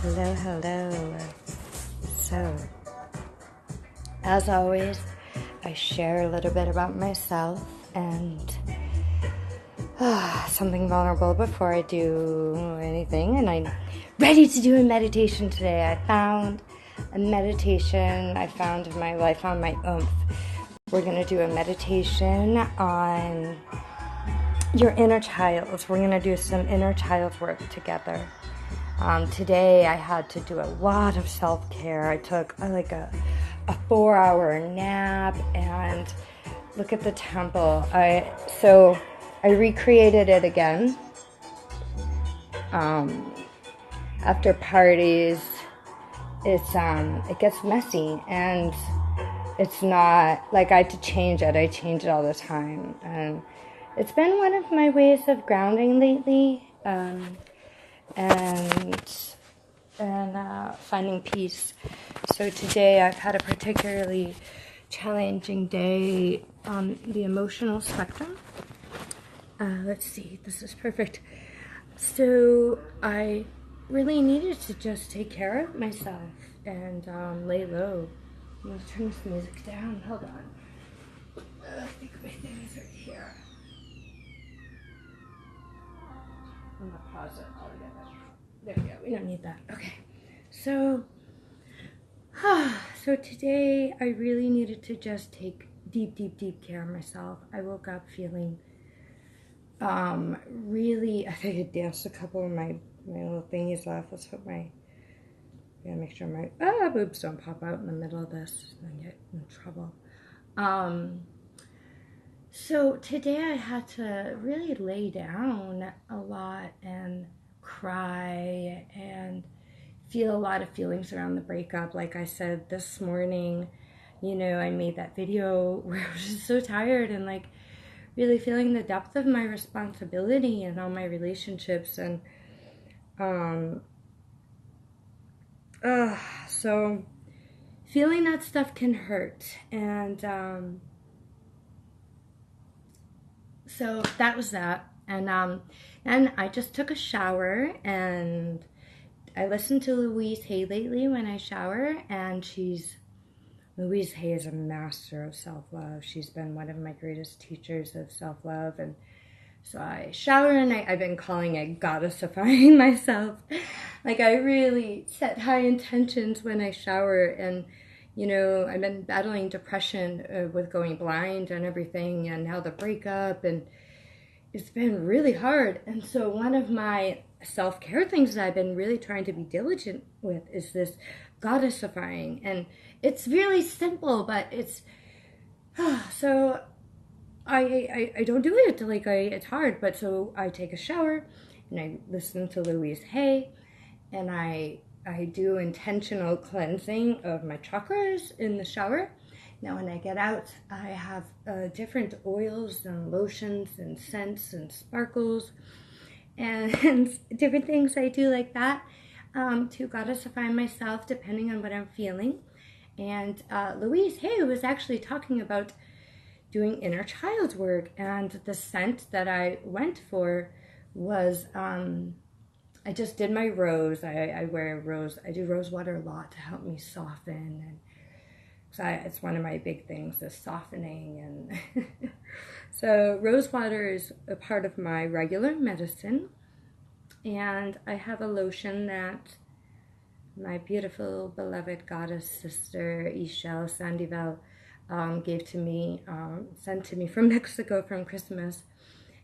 Hello, hello. So, as always, I share a little bit about myself and something vulnerable before I do anything. And I'm ready to do a meditation today. I found a meditation I found in my life on my oomph. We're going to do a meditation on your inner child. We're going to do some inner child work together. Today I had to do a lot of self-care. I took a 4-hour nap, and look at the temple. I recreated it again. After parties, it gets messy, and it's not like I had to change it. I change it all the time, and it's been one of my ways of grounding lately. And finding peace. So today I've had a particularly challenging day on the emotional spectrum. Let's see, this is perfect. So I really needed to just take care of myself and lay low. I'm going to turn this music down. Hold on. I think my thing is right here. I'm going to pause it altogether. There we go. We don't need that. Okay. So today I really needed to just take deep care of myself. I woke up feeling really, I think I danced a couple of my little thingies off. Let's put gotta make sure my boobs don't pop out in the middle of this and get in trouble. So today I had to really lay down a lot and cry and feel a lot of feelings around the breakup. Like I said this morning, I made that video where I was just so tired and like really feeling the depth of my responsibility in all my relationships. And so feeling that stuff can hurt. And so that was that. And I just took a shower, and I listen to Louise Hay lately when I shower, and Louise Hay is a master of self-love. She's been one of my greatest teachers of self-love. And so I shower, and I've been calling it goddessifying myself. Like I really set high intentions when I shower. And I've been battling depression with going blind and everything, and now the breakup, and it's been really hard. And so one of my self-care things that I've been really trying to be diligent with is this goddessifying. And it's really simple, but it's so I don't do it it's hard. But so I take a shower and I listen to Louise Hay, and I do intentional cleansing of my chakras in the shower. Now when I get out, I have different oils and lotions and scents and sparkles and different things I do like that to goddessify myself depending on what I'm feeling. And Louise Hay was actually talking about doing inner child work, and the scent that I went for was I just did my rose. I wear rose. I do rose water a lot to help me soften, and it's one of my big things, is softening. And so rose water is a part of my regular medicine. And I have a lotion that my beautiful beloved goddess sister Ishel Sandivel gave to me, sent to me from Mexico from Christmas.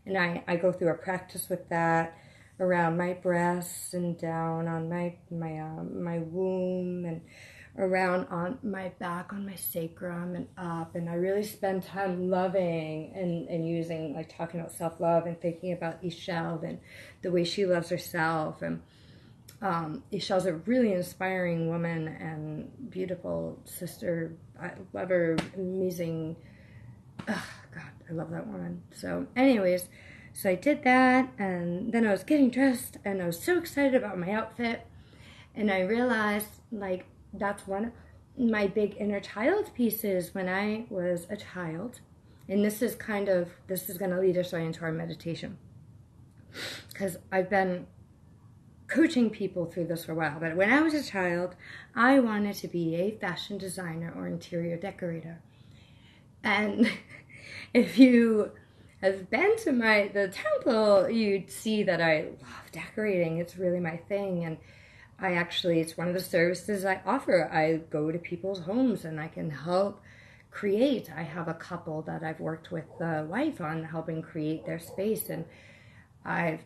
And I go through a practice with that around my breasts and down on my womb, and around on my back, on my sacrum, and up. And I really spend time loving and using, like talking about self-love and thinking about Ishel and the way she loves herself. And Ishel's a really inspiring woman and beautiful sister. I love her, amazing. Oh, God, I love that woman. So anyways, so I did that, and then I was getting dressed, and I was so excited about my outfit, and I realized like that's one of my big inner child pieces when I was a child. And this is going to lead us right into our meditation, because I've been coaching people through this for a while, but when I was a child, I wanted to be a fashion designer or interior decorator. And if you have been to the temple, you'd see that I love decorating. It's really my thing. And it's one of the services I offer. I go to people's homes and I can help create. I have a couple that I've worked with the wife on helping create their space, and I've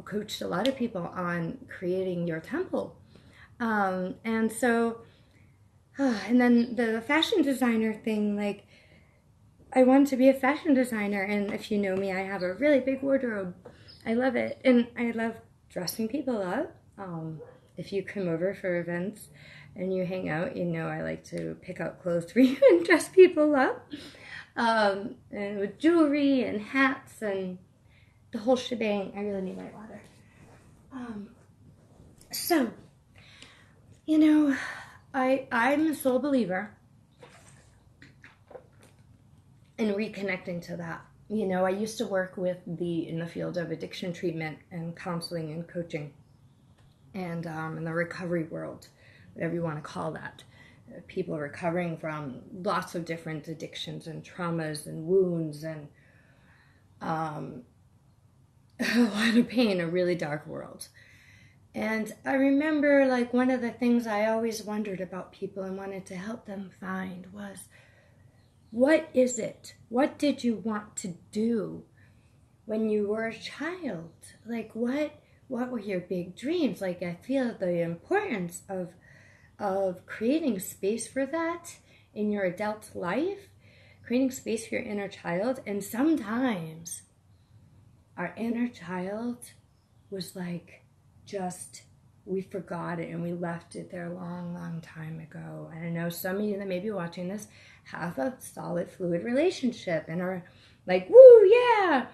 coached a lot of people on creating your temple. And so, and then the fashion designer thing, like, I wanted to be a fashion designer, and if you know me, I have a really big wardrobe. I love it, and I love dressing people up. If you come over for events and you hang out, you know I like to pick out clothes for you and dress people up, and with jewelry and hats and the whole shebang. I really need my water. So, you know, I'm a soul believer in reconnecting to that. You know, I used to work in the field of addiction treatment and counseling and coaching, and in the recovery world, whatever you want to call that. People recovering from lots of different addictions and traumas and wounds and a lot of pain, a really dark world. And I remember, like, one of the things I always wondered about people and wanted to help them find was, what is it? What did you want to do when you were a child? Like, what were your big dreams? Like, I feel the importance of creating space for that in your adult life, creating space for your inner child. And sometimes our inner child was like, we forgot it and we left it there a long, long time ago. And I know some of you that may be watching this have a solid, fluid relationship and are like, woo, yeah.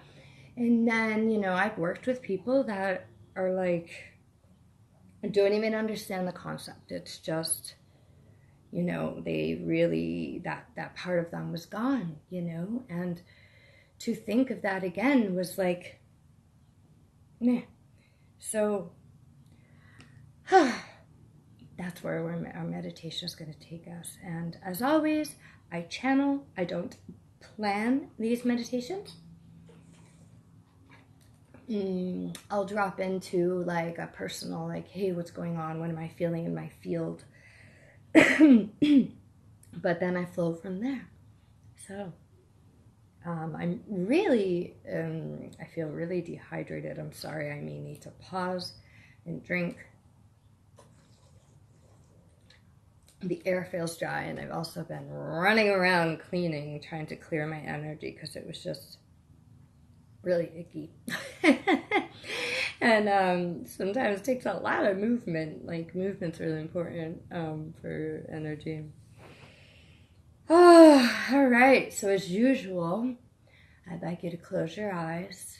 And then, you know, I've worked with people that are like, don't even understand the concept. It's just, you know, they really, that part of them was gone, you know. And to think of that again was like, meh. So that's where our meditation is going to take us. And as always, I don't plan these meditations. I'll drop into like a personal, like, hey, what's going on? What am I feeling in my field? But then I flow from there. So I'm really, I feel really dehydrated. I'm sorry. I may need to pause and drink. The air feels dry, and I've also been running around cleaning, trying to clear my energy because it was just really icky. And sometimes it takes a lot of movement. Like, movement's really important for energy. Oh, all right. So as usual, I'd like you to close your eyes,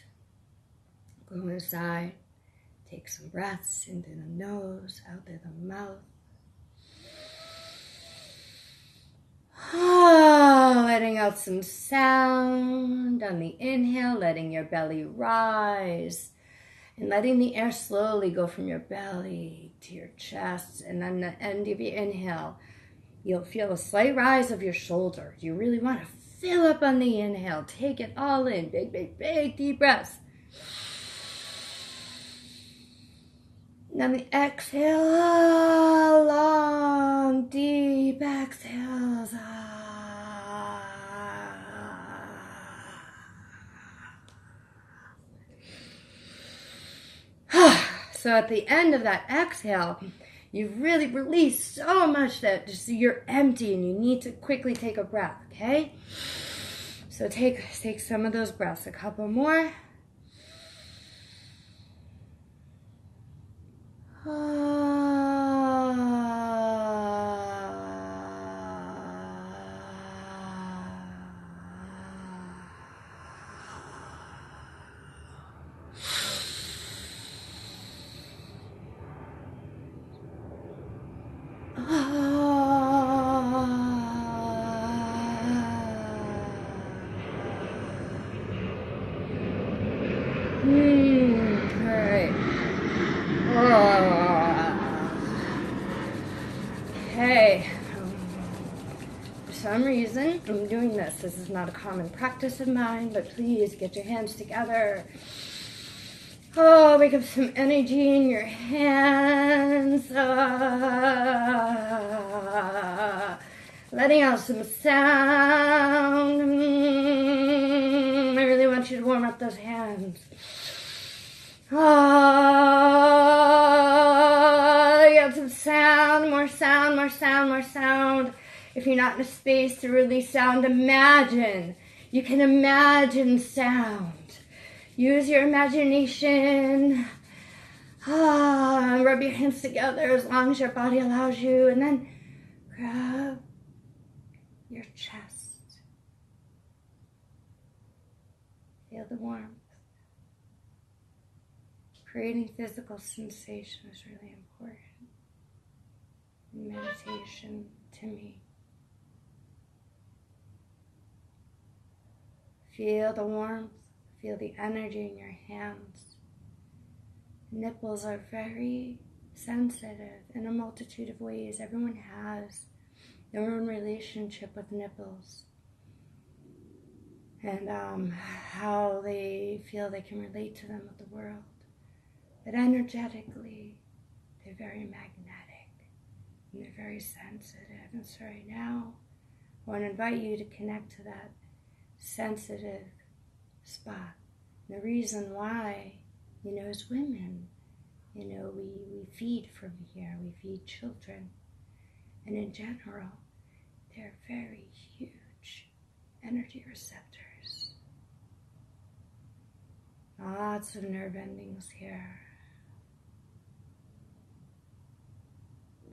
go inside, take some breaths in through the nose, out through the mouth. Letting out some sound on the inhale, letting your belly rise, and letting the air slowly go from your belly to your chest. And then the end of your inhale, you'll feel a slight rise of your shoulder. You really want to fill up on the inhale. Take it all in. Big, big, big deep breaths. And then the exhale, long, deep exhales. So at the end of that exhale, you've really released so much that just you're empty and you need to quickly take a breath, okay? So take some of those breaths, a couple more. All right. Okay. For some reason, I'm doing this. This is not a common practice of mine, but please get your hands together. Oh, wake up some energy in your hands. Letting out some sound. I really want you to warm up those hands. Get some sound, more sound, more sound, more sound. If you're not in a space to release sound, imagine. You can imagine sound. Use your imagination. Rub your hands together as long as your body allows you. And then grab your chest. Feel the warmth. Creating physical sensation is really important in meditation to me. Feel the warmth, feel the energy in your hands. Nipples are very sensitive in a multitude of ways. Everyone has their own relationship with nipples and how they feel they can relate to them with the world. But energetically, they're very magnetic and they're very sensitive. And so right now, I want to invite you to connect to that sensitive spot. And the reason why, as women, we feed from here, we feed children. And in general, they're very huge energy receptors. Lots of nerve endings here.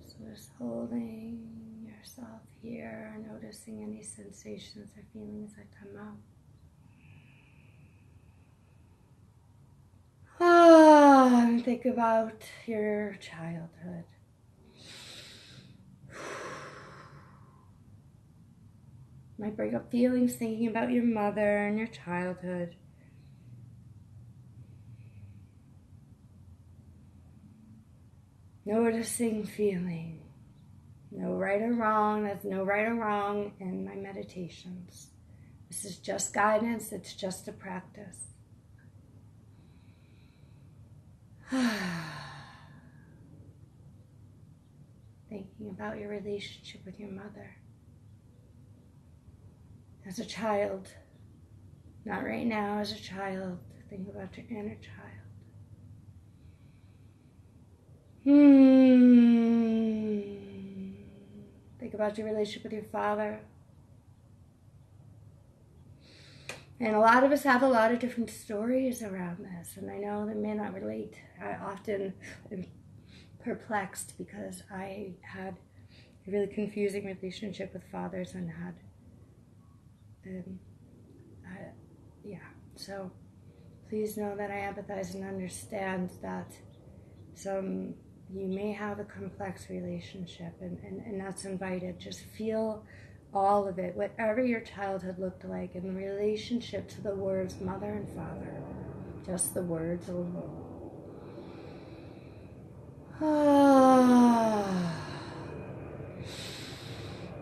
So just holding yourself here, noticing any sensations or feelings that come up. And think about your childhood. Might bring up feelings thinking about your mother and your childhood. Noticing feeling. No right or wrong. There's no right or wrong in my meditations. This is just guidance. It's just a practice. Thinking about your relationship with your mother. As a child. Not right now, as a child. Think about your inner child. Think about your relationship with your father. And a lot of us have a lot of different stories around this. And I know they may not relate. I often am perplexed because I had a really confusing relationship with fathers and had, So please know that I empathize and understand that you may have a complex relationship, and that's invited. Just feel all of it, whatever your childhood looked like in relationship to the words mother and father, just the words alone.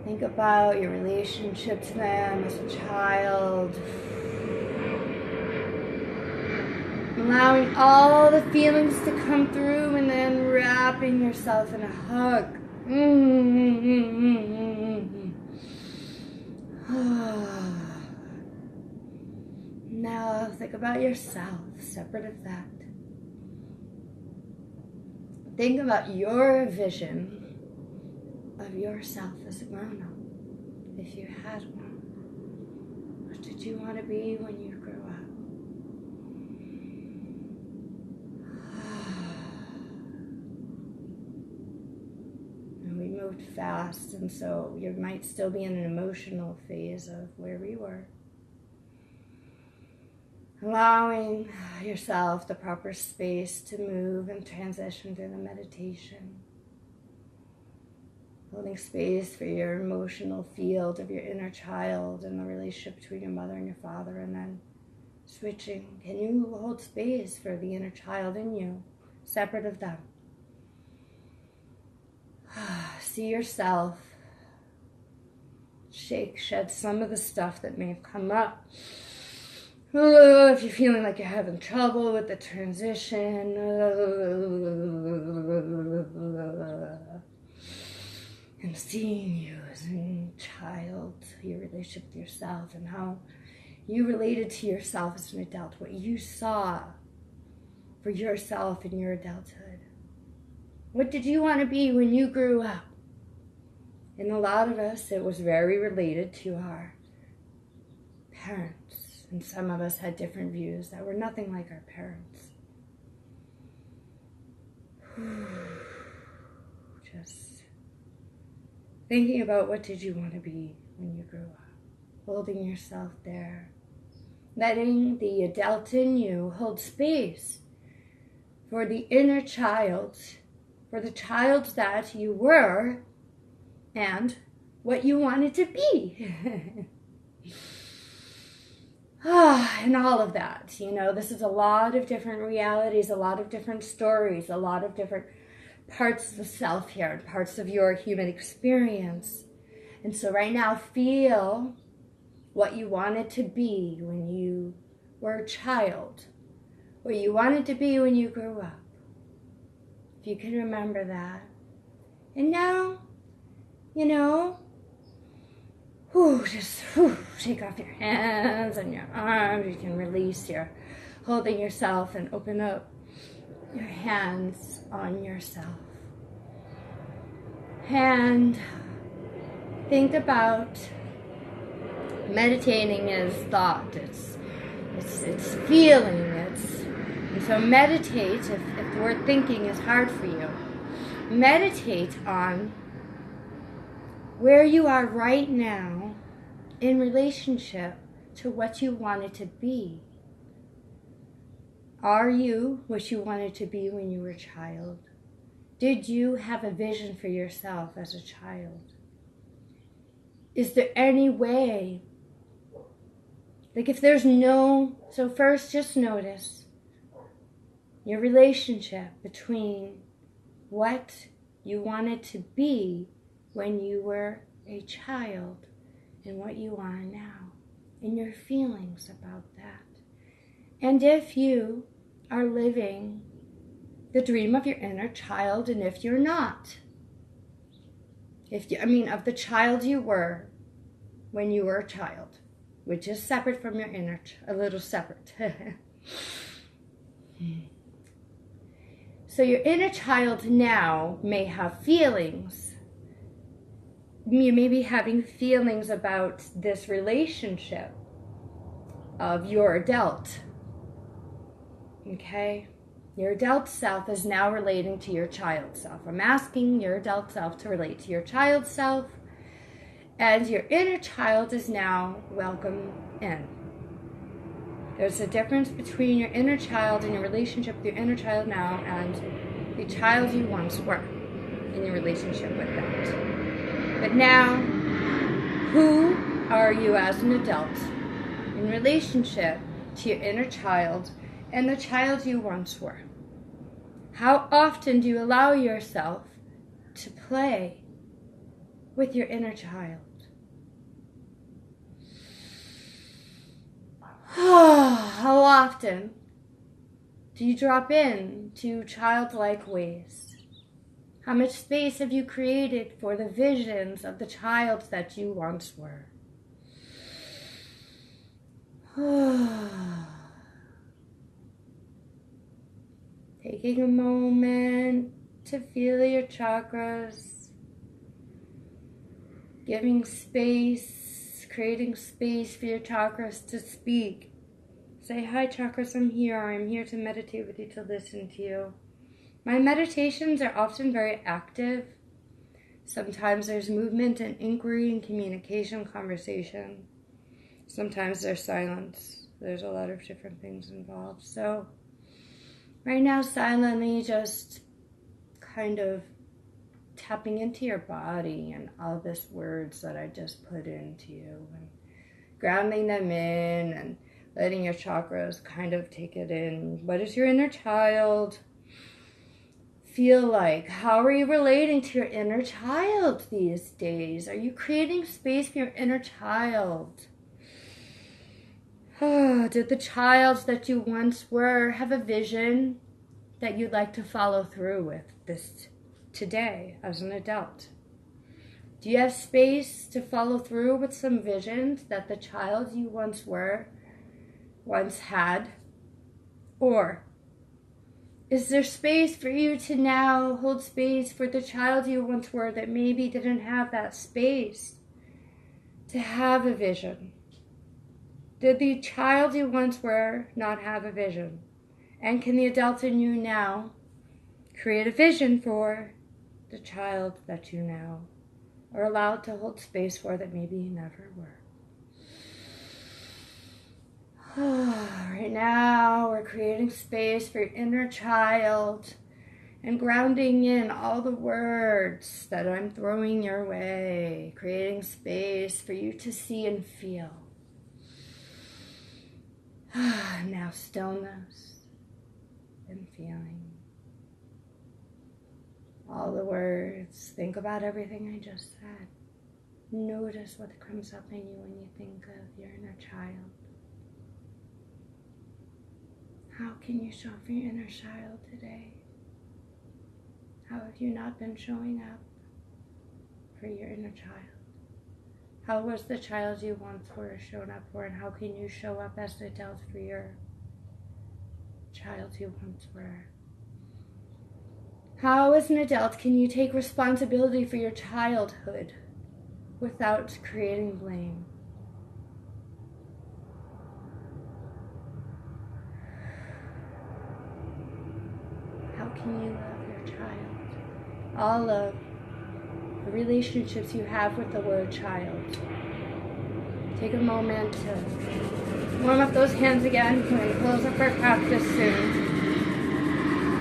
Think about your relationship to them as a child. Allowing all the feelings to come through and then wrapping yourself in a hug. Now think about yourself, separate of that. Think about your vision of yourself as a grown-up, if you had one. What did you want to be when you grew up? Fast, and so you might still be in an emotional phase of where we were. Allowing yourself the proper space to move and transition through the meditation. Holding space for your emotional field of your inner child and the relationship between your mother and your father, and then switching. Can you hold space for the inner child in you, separate of them? See yourself. Shed some of the stuff that may have come up. If you're feeling like you're having trouble with the transition. And seeing you as a child, your relationship with yourself, and how you related to yourself as an adult, what you saw for yourself in your adulthood. What did you want to be when you grew up? And a lot of us, it was very related to our parents. And some of us had different views that were nothing like our parents. Just thinking about what did you want to be when you grew up. Holding yourself there. Letting the adult in you hold space for the inner child, for the child that you were, and what you wanted to be. And all of that, this is a lot of different realities, a lot of different stories, a lot of different parts of the self here, and parts of your human experience. And so right now, feel what you wanted to be when you were a child, what you wanted to be when you grew up. If you can remember that. And now, just take off your hands and your arms. You can release your holding yourself and open up your hands on yourself. And think about meditating is thought. It's feeling. And so meditate if the word thinking is hard for you. Meditate on where you are right now in relationship to what you wanted to be. Are you what you wanted to be when you were a child? Did you have a vision for yourself as a child? Is there any way, so first just notice your relationship between what you wanted to be when you were a child and what you are now, and your feelings about that. And if you are living the dream of your inner child, and if you're not, of the child you were when you were a child, which is separate from your inner, a little separate. So your inner child now may have feelings. You may be having feelings about this relationship of your adult. Okay? Your adult self is now relating to your child self. I'm asking your adult self to relate to your child self, and your inner child is now welcome in. There's a difference between your inner child and your relationship with your inner child now and the child you once were in your relationship with that. But now, who are you as an adult in relationship to your inner child and the child you once were? How often do you allow yourself to play with your inner child? How often do you drop in to childlike ways? How much space have you created for the visions of the child that you once were? Taking a moment to feel your chakras, giving space, creating space for your chakras to speak. Say, hi chakras, I'm here to meditate with you, to listen to you. My meditations are often very active. Sometimes there's movement and inquiry and communication, conversation. Sometimes there's silence. There's a lot of different things involved. So right now, silently just kind of tapping into your body and all these words that I just put into you and grounding them in and letting your chakras kind of take it in. What is your inner child feel like? How are you relating to your inner child these days? Are you creating space for your inner child? Did the child that you once were have a vision that you'd like to follow through with this today as an adult? Do you have space to follow through with some visions that the child you once were once had? Or is there space for you to now hold space for the child you once were that maybe didn't have that space to have a vision? Did the child you once were not have a vision? And can the adult in you now create a vision for the child that you now are allowed to hold space for that maybe you never were? Right now, we're creating space for your inner child and grounding in all the words that I'm throwing your way, creating space for you to see and feel. Now stillness and feeling. All the words. Think about everything I just said. Notice what comes up in you when you think of your inner child. How can you show up for your inner child today? How have you not been showing up for your inner child? How was the child you once were shown up for, and how can you show up as an adult for your child you once were? How, as an adult, can you take responsibility for your childhood without creating blame? How can you love your child? All of the relationships you have with the word child. Take a moment to warm up those hands again. We're going to close up our practice soon.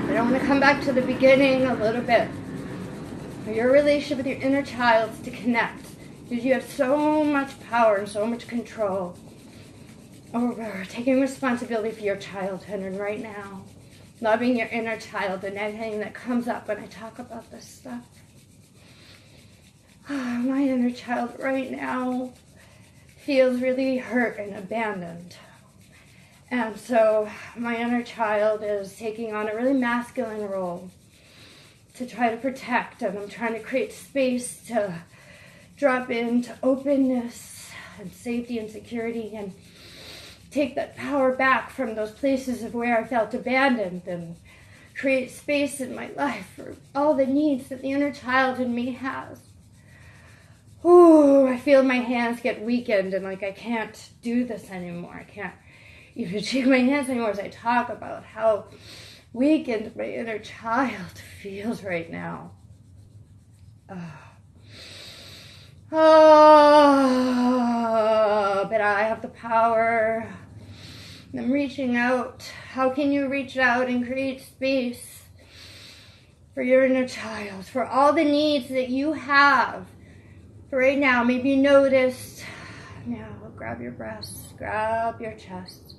But I want to come back to the beginning a little bit. For your relationship with your inner child to connect. Because you have so much power and so much control over taking responsibility for your childhood. And right now, loving your inner child and everything that comes up when I talk about this stuff. My inner child right now feels really hurt and abandoned. And so my inner child is taking on a really masculine role to try to protect, and I'm trying to create space to drop into openness and safety and security and take that power back from those places of where I felt abandoned and create space in my life for all the needs that the inner child in me has. Ooh, I feel my hands get weakened and like I can't do this anymore. I can't even shake my hands anymore as I talk about how weakened my inner child feels right now. But I have the power. I'm reaching out. How can you reach out and create space for your inner child, for all the needs that you have? For right now, maybe you noticed. Now, grab your breasts, grab your chest.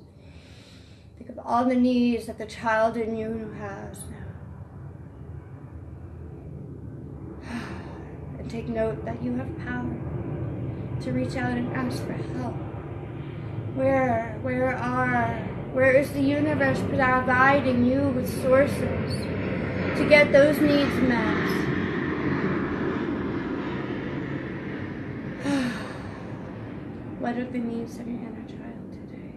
Think of all the needs that the child in you has now. And take note that you have power to reach out and ask for help. Where is the universe providing you with sources to get those needs met? What are the needs of your inner child today?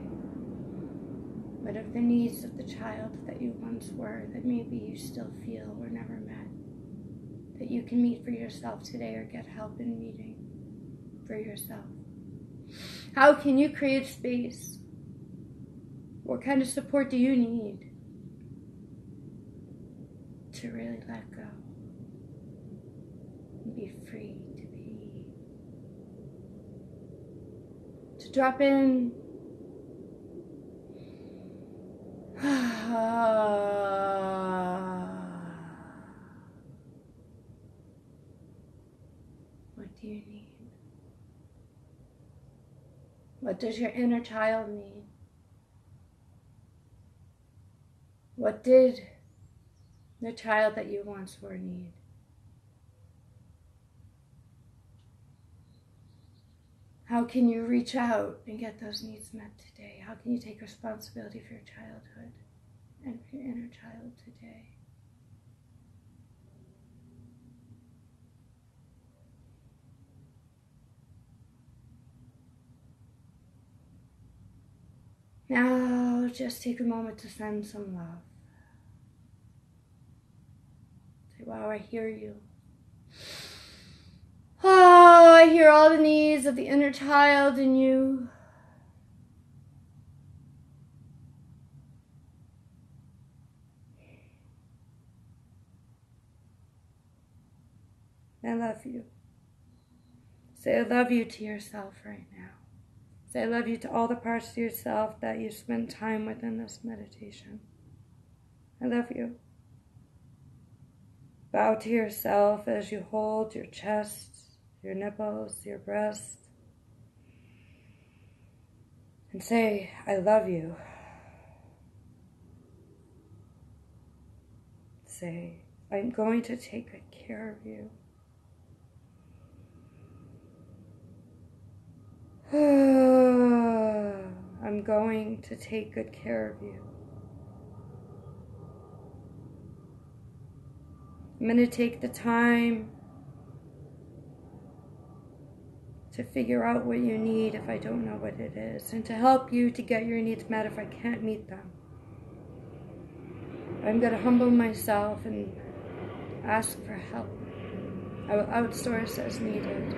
What are the needs of the child that you once were that maybe you still feel were never met? That you can meet for yourself today or get help in meeting for yourself? How can you create space? What kind of support do you need to really let go and be free to be? To drop in. What do you need? What does your inner child need? What did the child that you once were need. How can you reach out and get those needs met today? How can you take responsibility for your childhood and for your inner child today? Now, just take a moment to send some love. Say, wow, I hear you. Oh, I hear all the needs of the inner child in you. I love you. Say I love you to yourself right now. Say I love you to all the parts of yourself that you spend time with in this meditation. I love you. Bow to yourself as you hold your chest, your nipples, your breast. And say, I love you. Say, I'm going to take good care of you. I'm going to take good care of you. I'm going to take the time to figure out what you need if I don't know what it is, and to help you to get your needs met if I can't meet them. I'm going to humble myself and ask for help. I will outsource as needed.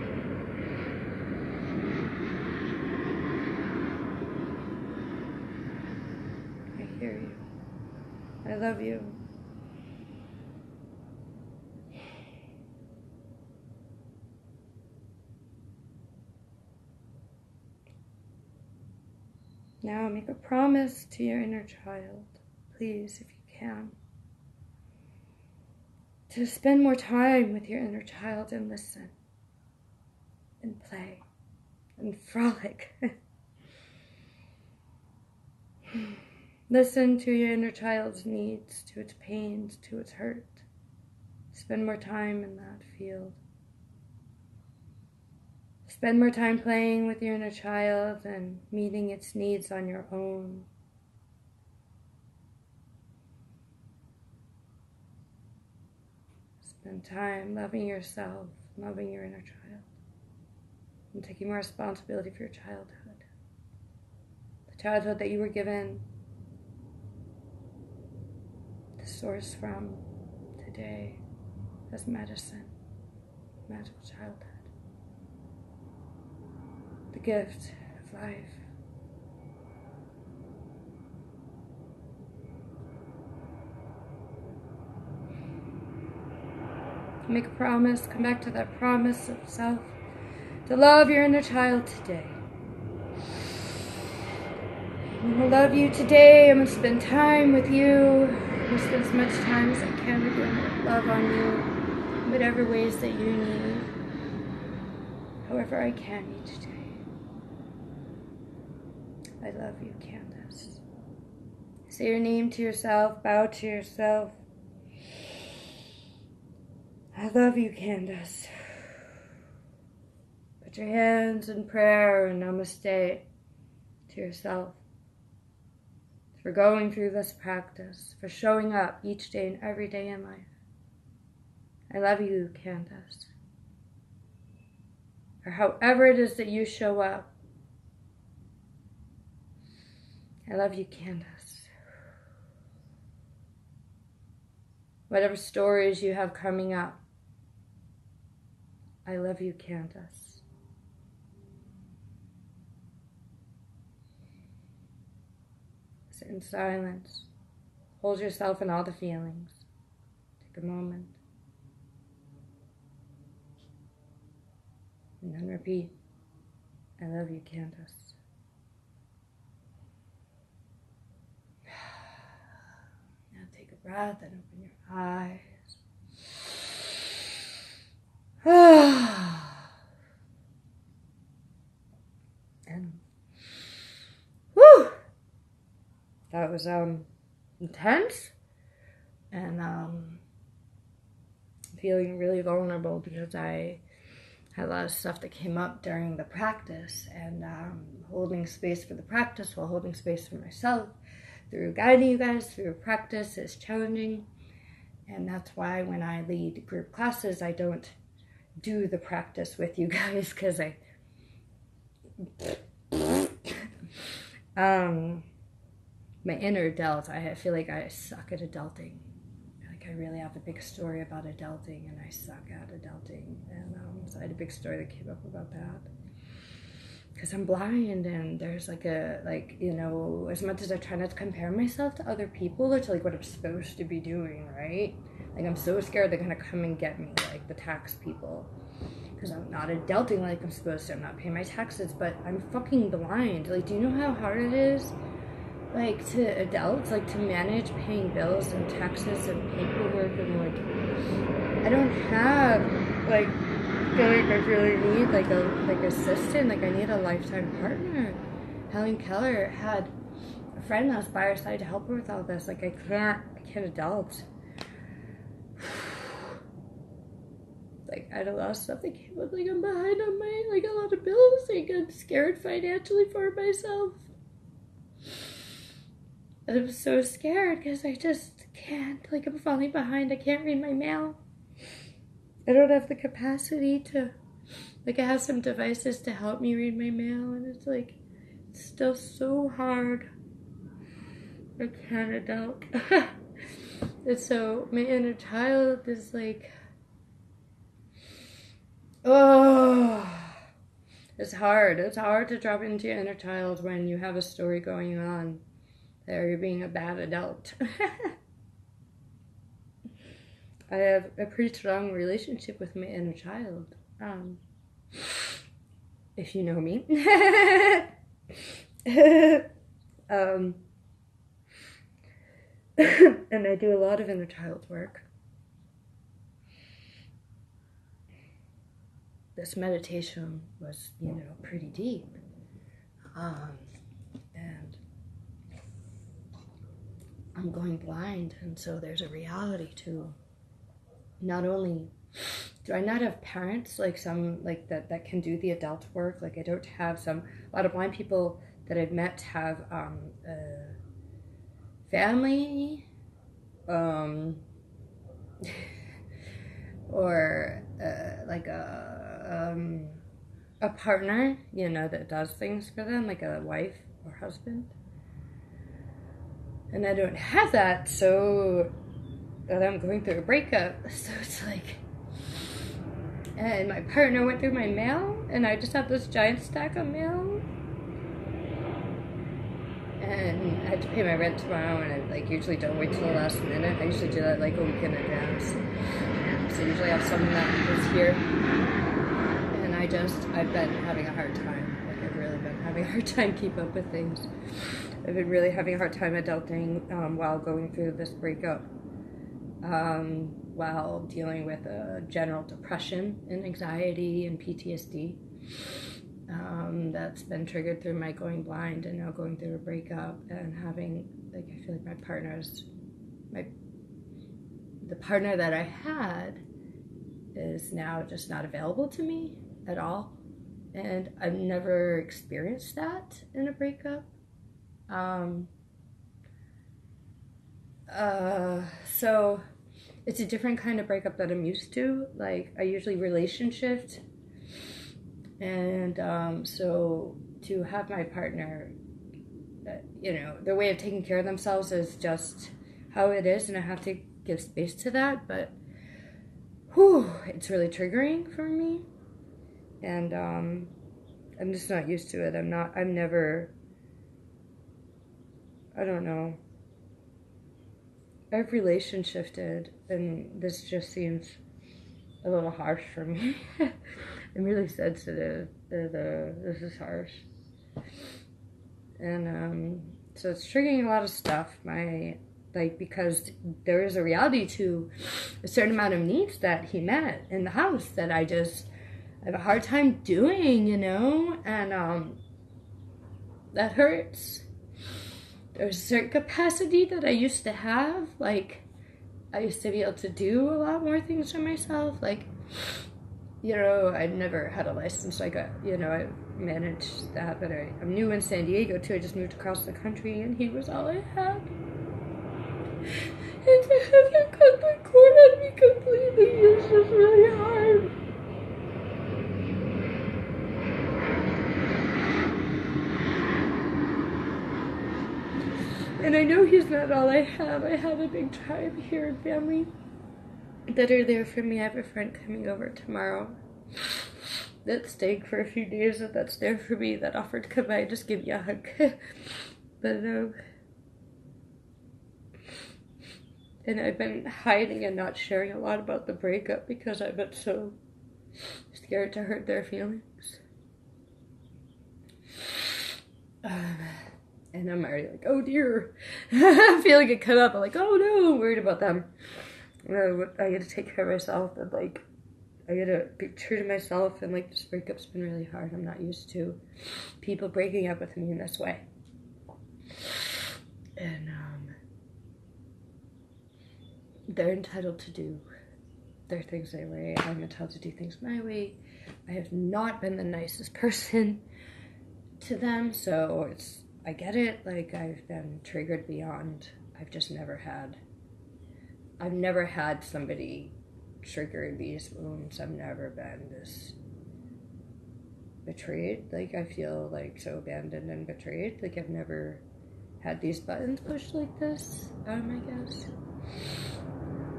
I hear you. I love you. Now make a promise to your inner child, please, if you can, to spend more time with your inner child and listen and play and frolic. Listen to your inner child's needs, to its pains, to its hurt. Spend more time in that field. Spend more time playing with your inner child and meeting its needs on your own. Spend time loving yourself, loving your inner child, and taking more responsibility for your childhood. The childhood that you were given the source from today as medicine, magical childhood. The gift of life. Make a promise, come back to that promise of self, to love your inner child today. I'm going to love you today. I'm going to spend time with you. I'm going to spend as much time as I can with you. I'm going to love on you in whatever ways that you need, however I can each day. I love you, Candace. Say your name to yourself, bow to yourself. I love you, Candace. Put your hands in prayer and namaste to yourself for going through this practice, for showing up each day and every day in life. I love you, Candace. Or however it is that you show up, I love you, Candace. Whatever stories you have coming up, I love you, Candace. Sit in silence. Hold yourself in all the feelings. Take a moment. And then repeat, I love you, Candace. Take a breath and open your eyes. And whew, that was intense, and feeling really vulnerable because I had a lot of stuff that came up during the practice, and holding space for the practice while holding space for myself through guiding you guys through practice is challenging. And that's why when I lead group classes, I don't do the practice with you guys, because my inner adult, I feel like I suck at adulting. Like I really have a big story about adulting, and I suck at adulting. And so I had a big story that came up about that. Because I'm blind, and there's you know, as much as I try not to compare myself to other people or to like what I'm supposed to be doing, right? Like I'm so scared they're gonna come and get me, like the tax people. Because I'm not adulting like I'm supposed to. I'm not paying my taxes, but I'm fucking blind. Like, do you know how hard it is? Like, to adults, like, to manage paying bills and taxes and paperwork, and, like, I don't have, like, I feel like I really need, like, a assistant. Like, I need a lifetime partner. Helen Keller had a friend that was by her side to help her with all this. Like, I can't adult. Like, I had a lot of stuff that came up, like, I'm behind on my, like, a lot of bills, like, I'm scared financially for myself. And I'm so scared, because I just can't, like, I'm falling behind, I can't read my mail. I don't have the capacity to, like, I have some devices to help me read my mail, and it's, like, it's still so hard. I can't adult. And so, my inner child is, like, oh, it's hard. It's hard to drop into your inner child when you have a story going on that you're being a bad adult. I have a pretty strong relationship with my inner child. If you know me. And I do a lot of inner child work. This meditation was, you know, pretty deep. And I'm going blind, and so there's a reality to not only do I not have parents like some like that can do the adult work. Like I don't have a lot of blind people that I've met have family or like a partner, you know, that does things for them, like a wife or husband. And I don't have that, so I'm going through a breakup. So it's like, and my partner went through my mail, and I just have this giant stack of mail. And I have to pay my rent tomorrow, and I like usually don't wait till the last minute. I usually do that like a week in advance. So I usually have someone that is here. And I've been having a hard time. Like I've really been having a hard time keeping up with things. I've been really having a hard time adulting while going through this breakup. While dealing with general depression and anxiety and PTSD. That's been triggered through my going blind and now going through a breakup and having, like, I feel like the partner that I had is now just not available to me at all. And I've never experienced that in a breakup. So it's a different kind of breakup that I'm used to. Like, I usually relationship. And so to have my partner, you know, their way of taking care of themselves is just how it is, and I have to give space to that. But, it's really triggering for me. And I'm just not used to it. I don't know. I've relationshiped, and this just seems a little harsh for me. I'm really sensitive. This is harsh. And so it's triggering a lot of stuff. Because there is a reality to a certain amount of needs that he met in the house that I have a hard time doing, you know? And that hurts. There's a certain capacity that I used to have, like I used to be able to do a lot more things for myself. Like, you know, I'd never had a license, so I got, you know, I managed that, but I'm new in San Diego too. I just moved across the country, and he was all I had. And to have him cut the cord on me completely is just really hard. And I know he's not all I have. I have a big tribe here and family that are there for me. I have a friend coming over tomorrow that's staying for a few days, and that's there for me, that offered to come by and just give me a hug. But and I've been hiding and not sharing a lot about the breakup because I've been so scared to hurt their feelings. And I'm already like, oh dear. I'm feeling it come up. I'm like, oh no, I'm worried about them. I gotta take care of myself, and like, I gotta be true to myself, and like, this breakup's been really hard. I'm not used to people breaking up with me in this way. And they're entitled to do their things their way. I'm entitled to do things my way. I have not been the nicest person to them, so I get it. Like, I've been triggered beyond. I've never had somebody trigger these wounds. I've never been this betrayed. Like, I feel like so abandoned and betrayed. Like, I've never had these buttons pushed like this, I guess.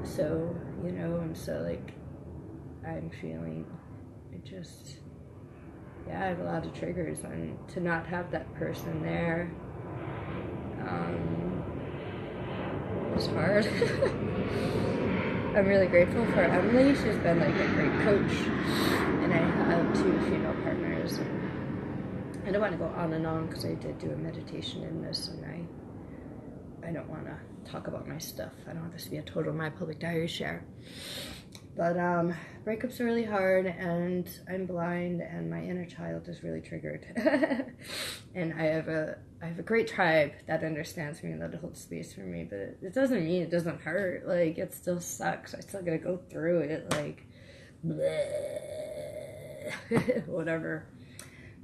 So, you know, and so like, I'm feeling it just, yeah, I have a lot of triggers, and to not have that person there, it's hard. I'm really grateful for Emily. She's been like a great coach, and I have 2 female partners. And I don't want to go on and on because I did do a meditation in this, and I don't want to talk about my stuff. I don't want this to be a total My Public Diary share. But breakups are really hard, and I'm blind, and my inner child is really triggered. And I have a great tribe that understands me and that holds space for me, but it doesn't mean it doesn't hurt. Like, it still sucks. I still gotta go through it, like, bleh, whatever.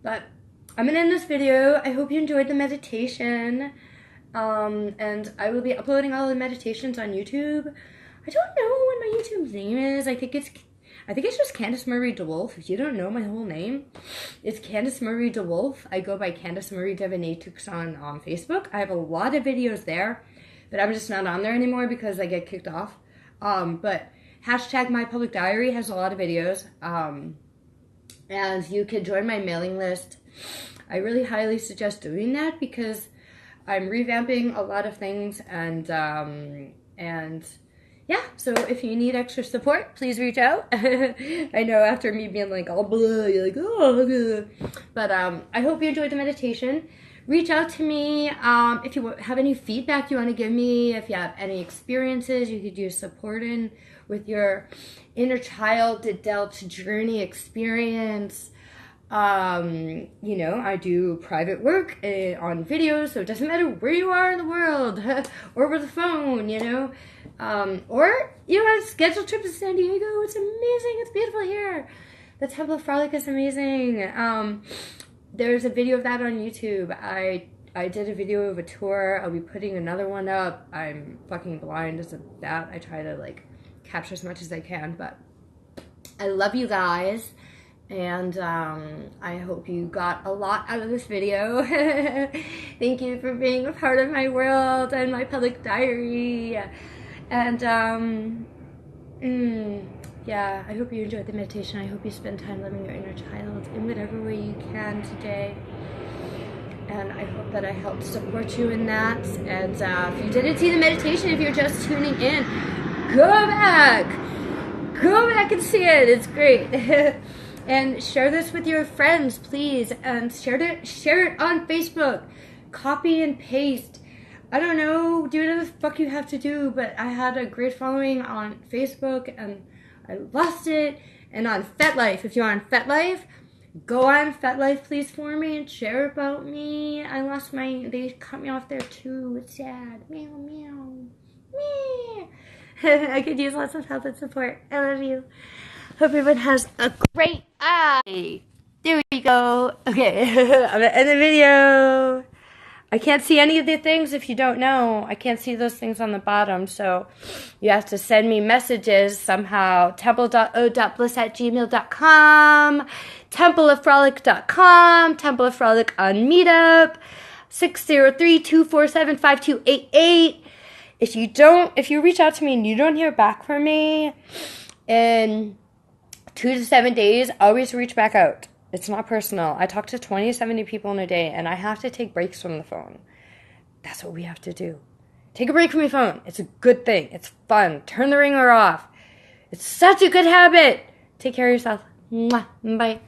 But I'm gonna end this video. I hope you enjoyed the meditation. And I will be uploading all the meditations on YouTube. I don't know what my YouTube name is. I think it's just Candice Marie DeWolf. If you don't know my whole name, it's Candice Marie DeWolf. I go by Candice Marie Devaney on Facebook. I have a lot of videos there, but I'm just not on there anymore because I get kicked off. But hashtag My Public Diary has a lot of videos. And you can join my mailing list. I really highly suggest doing that because I'm revamping a lot of things, and yeah, so if you need extra support, please reach out. I know after me being like all blah, you're like, oh, blah. But I hope you enjoyed the meditation. Reach out to me if you have any feedback you want to give me, if you have any experiences you could use support in with your inner child adult journey experience. You know, I do private work on videos, so it doesn't matter where you are in the world or over the phone, you know, or you want to schedule a trip to San Diego. It's amazing. It's beautiful here. The Temple of Frolic is amazing. There's a video of that on YouTube. I did a video of a tour. I'll be putting another one up. I'm fucking blind as a bat. I try to like capture as much as I can, but I love you guys. And I hope you got a lot out of this video. Thank you for being a part of my world and my public diary. And yeah, I hope you enjoyed the meditation. I hope you spend time loving your inner child in whatever way you can today. And I hope that I helped support you in that. And if you didn't see the meditation, if you're just tuning in, go back and see it. It's great. And share this with your friends, please. And share it on Facebook. Copy and paste. I don't know, do whatever the fuck you have to do, but I had a great following on Facebook and I lost it. And on FetLife, if you're on FetLife, go on FetLife please for me and share about me. They cut me off there too. It's sad. Meow, meow. Meow. I could use lots of help and support. I love you. Hope everyone has a great eye. There we go. Okay, I'm gonna end the video. I can't see any of the things if you don't know. I can't see those things on the bottom, so you have to send me messages somehow. temple.o.bliss@gmail.com, templeoffrolic.com, Temple of Frolic on Meetup, 603-247-5288. If you reach out to me and you don't hear back from me in 2 to 7 days, always reach back out. It's not personal. I talk to 20 to 70 people in a day, and I have to take breaks from the phone. That's what we have to do. Take a break from your phone. It's a good thing. It's fun. Turn the ringer off. It's such a good habit. Take care of yourself. Mwah. Bye.